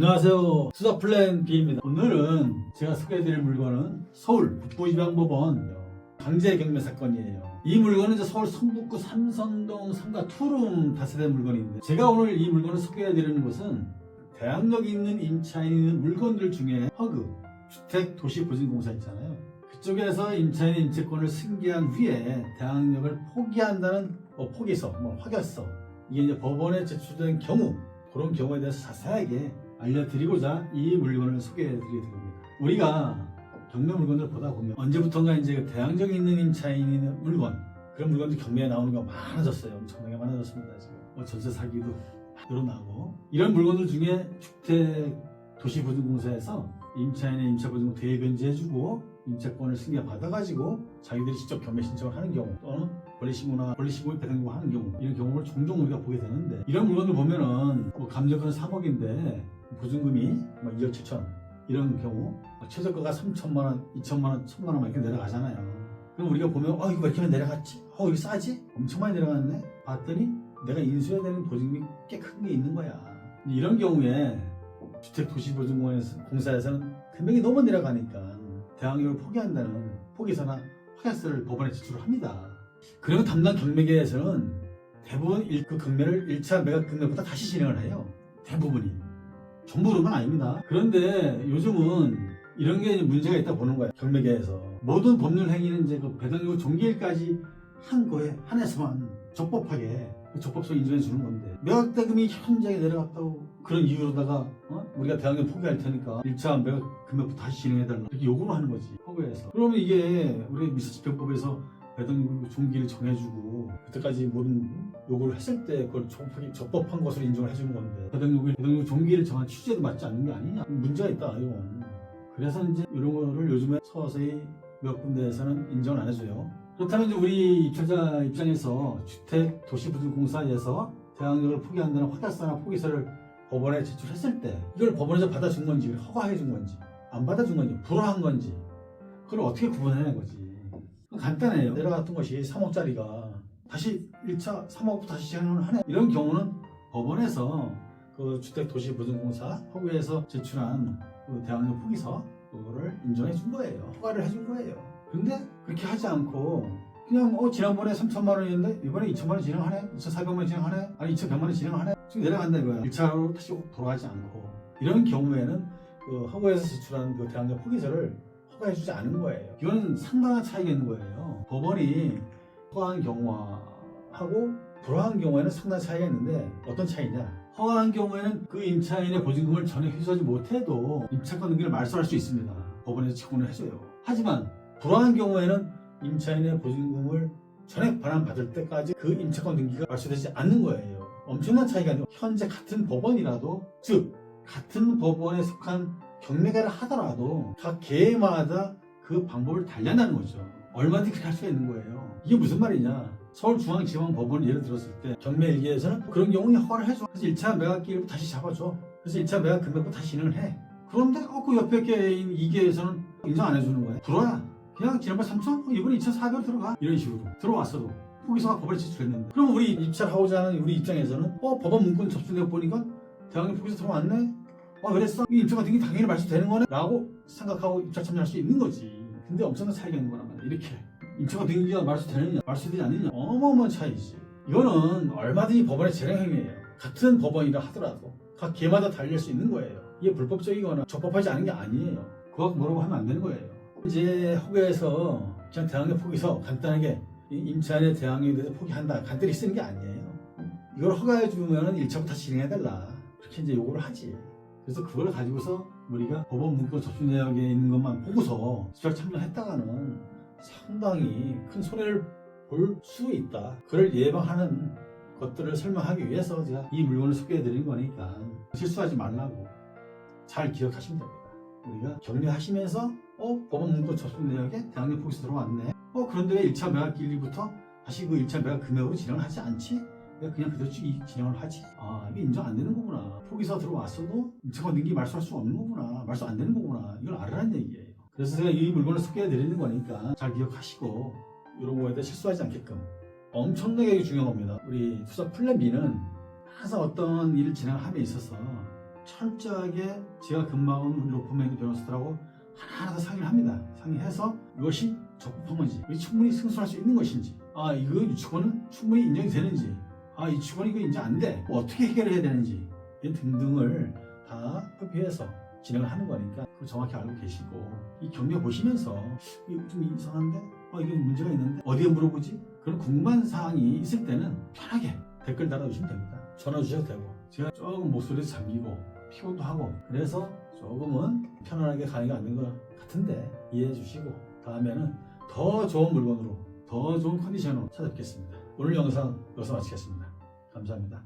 안녕하세요. 투자 플랜 B입니다. 오늘은 제가 소개해드릴 물건은 서울 북부지방법원 강제 경매 사건이에요. 이 물건은 이제 서울 성북구 삼성동 상가 투룸 다세대 물건인데, 제가 오늘 이 물건을 소개해드리는 곳은 대항력이 있는 임차인이 있는 물건들 중에 허그, 주택도시보증공사 있잖아요. 그쪽에서 임차인의 임차권을 승계한 후에 대항력을 포기한다는 포기서, 확약서, 이게 이제 법원에 제출된 경우, 그런 경우에 대해서 자세하게 알려드리고자 이 물건을 소개해드리게 됩니다. 우리가 경매 물건을 보다 보면 언제부턴가 이제 그 대항력이 있는 임차인이 있는 물건, 그런 물건들이 경매에 나오는 게 많아졌어요. 엄청나게 많아졌습니다. 지금 전세 사기도 늘어나고, 이런 물건들 중에 주택도시보증공사에서 임차인의 임차보증금 대변제해주고 임차권을 승계받아가지고 자기들이 직접 경매 신청을 하는 경우, 또는 권리신고나 배당금 하는 경우, 이런 경우를 종종 우리가 보게 되는데, 이런 물건들 보면은 감정가는 3억인데 보증금이 2억 7천, 이런 경우 최저가가 3천만 원, 2천만 원, 1천만 원만 이렇게 내려가잖아요. 그럼 우리가 보면 이거 왜 이렇게 내려갔지? 이거 싸지? 엄청 많이 내려갔네? 봤더니 내가 인수해야 되는 보증금이 꽤 큰 게 있는 거야. 이런 경우에 주택도시보증공사에서는 금액이 너무 내려가니까 대항력을 포기한다는 포기서나 확약서를 법원에 제출을 합니다. 그리고 담당 경매계에서는 대부분 그 경매를 1차 매각 경매보다 다시 진행을 해요. 대부분이. 전부는 아닙니다. 그런데 요즘은 이런 게 문제가 있다 보는 거예요. 경매계에서. 모든 법률 행위는 이제 그 배당금 종기일까지 한 거에 한해서만 적법하게 적법성 인정해 주는 건데, 매각대금이 현저하게 내려갔다고 그런 이유로다가 우리가 대항력 포기할 테니까 1차 매각 금액부터 다시 진행해달라, 이렇게 요구를 하는 거지, 허그에서. 그러면 이게 우리 미수집행법에서 배당금 종기를 정해주고 그때까지 모든 요구를 했을 때 그걸 적법한 것으로 인정을 해주는 건데, 배당금 종기를 정한 취지에도 맞지 않는 게 아니냐, 문제가 있다 이건. 그래서 이제 이런 거를 요즘에 서서히 몇 군데에서는 인정을 안 해줘요. 그렇다면 이제 우리 입찰자 입장에서 주택도시보증공사에서 대항력을 포기한다는 확약서나 포기서를 법원에 제출했을 때, 이걸 법원에서 받아준 건지 허가해 준 건지 안 받아준 건지 불허한 건지, 그걸 어떻게 구분해내는 거지. 간단해요. 내려갔던 것이 3억짜리가 다시 1차 3억부터 다시 진행을 하네, 이런 경우는 법원에서 그 주택도시보증공사 허구에서 제출한 그 대항력 포기서, 그거를 인정해 준 거예요. 허가를 해준 거예요. 근데 그렇게 하지 않고 그냥 지난번에 3천만 원이었는데 이번에 2천만 원 진행하네, 2,400만 원 진행하네, 아니 2,100만 원 진행하네, 지금 내려간다 이거야. 1차로 다시 돌아가지 않고, 이런 경우에는 그 허가에서 제출한 그 대항력 포기서를 허가해주지 않은 거예요. 이거는 상당한 차이가 있는 거예요. 법원이 허가한 경우하고 불허한 경우에는 상당한 차이가 있는데, 어떤 차이냐? 허가한 경우에는 그 임차인의 보증금을 전혀 회수하지 못해도 임차권 등기를 말소할 수 있습니다. 법원에서 채권을 해줘요. 하지만 불허한 경우에는 임차인의 보증금을 전액 반환받을 때까지 그 임차권 등기가 말소되지 않는 거예요. 엄청난 차이가 있는 거예요. 현재 같은 법원이라도, 즉 같은 법원에 속한 경매가를 하더라도 각 개마다 그 방법을 달리한다는 거죠. 얼마든지 그렇게 할 수가 있는 거예요. 이게 무슨 말이냐? 서울중앙지방법원을 예를 들었을 때 경매 1기에서는 그런 경우는 허가를 해줘. 그래서 1차 매각기일부터 다시 잡아줘. 그래서 1차 매각 금액부터 다시 진행을 해. 그런데 그 옆에 게인 2기에서는 인정 안 해주는 거야. 불어야. 그냥 지난번 3천? 이번에 2,400원 들어가. 이런 식으로 들어왔어도 포기서가 법원에 제출했는데, 그럼 우리 입찰하고자 하는 우리 입장에서는 법원 문건 접수되어 보니까 대항력 포기서 들어왔네? 왜 그랬어? 이 임차권 등기 당연히 말소되는 거네? 라고 생각하고 입찰 참여할 수 있는 거지. 근데 엄청난 차이가 있는 거란 말이야. 이렇게 임차권 등기가 말소되느냐 말소되지 않느냐, 어마어마한 차이지. 이거는 얼마든지 법원의 재량행위예요. 같은 법원이라 하더라도 각 개마다 달릴 수 있는 거예요. 이게 불법적이거나 적법하지 않은 게 아니에요. 그거 뭐라고 하면 안 되는 거예요. 이제 허가에서 그냥 대항력 포기서 간단하게 임차인의 대항력에 대해서 포기한다, 간단히 쓰는 게 아니에요. 이걸 허가해 주면 1차부터 다시 진행해달라, 그렇게 이제 요구를 하지. 그래서 그걸 가지고서 우리가 법원 문건 접수 내역에 있는 것만 보고서 수락 참여했다가는 상당히 큰 손해를 볼 수 있다. 그걸 예방하는 것들을 설명하기 위해서 제가 이 물건을 소개해 드린 거니까 실수하지 말라고 잘 기억하시면 됩니다. 우리가 경매하시면서 법원 문건 접수 내역에 대항력 포기서 들어왔네, 그런데 왜 1차 매각 기일부터 다시 그 1차 매각 금액으로 진행을 하지 않지? 왜 그냥 그대로 진행을 하지? 이게 인정 안 되는 거구나. 포기서 들어왔어도 임차권 등기 말소할 수 없는 거구나, 말소 안 되는 거구나, 이걸 알으라는 얘기예요. 그래서 제가 이 물건을 소개해 드리는 거니까 잘 기억하시고 이런 거에 대해 실수하지 않게끔, 엄청나게 중요한 겁니다. 우리 투자 플랜 B는 항상 어떤 일을 진행함에 있어서 철저하게 제가 근무하는 우리 로펌에 있는 변호사들하고 하나하나 다 상의를 합니다. 상의해서 이것이 적법한 건지, 충분히 승소할 수 있는 것인지, 이거 유치권은 충분히 인정이 되는지, 이 유치권이 이거 인정 안 돼, 어떻게 해결해야 되는지 등등을 다 협의해서 진행을 하는 거니까 그걸 정확히 알고 계시고, 이 경매 보시면서 이거 좀 이상한데? 이게 문제가 있는데? 어디에 물어보지? 그런 궁금한 사항이 있을 때는 편하게 댓글 달아주시면 됩니다. 전화 주셔도 되고, 제가 조금 목소리에서 잠기고 피곤도 하고 그래서 조금은 편안하게 강의가 안 된 것 같은데 이해해 주시고, 다음에는 더 좋은 물건으로 더 좋은 컨디션으로 찾아뵙겠습니다. 오늘 영상 여기서 마치겠습니다. 감사합니다.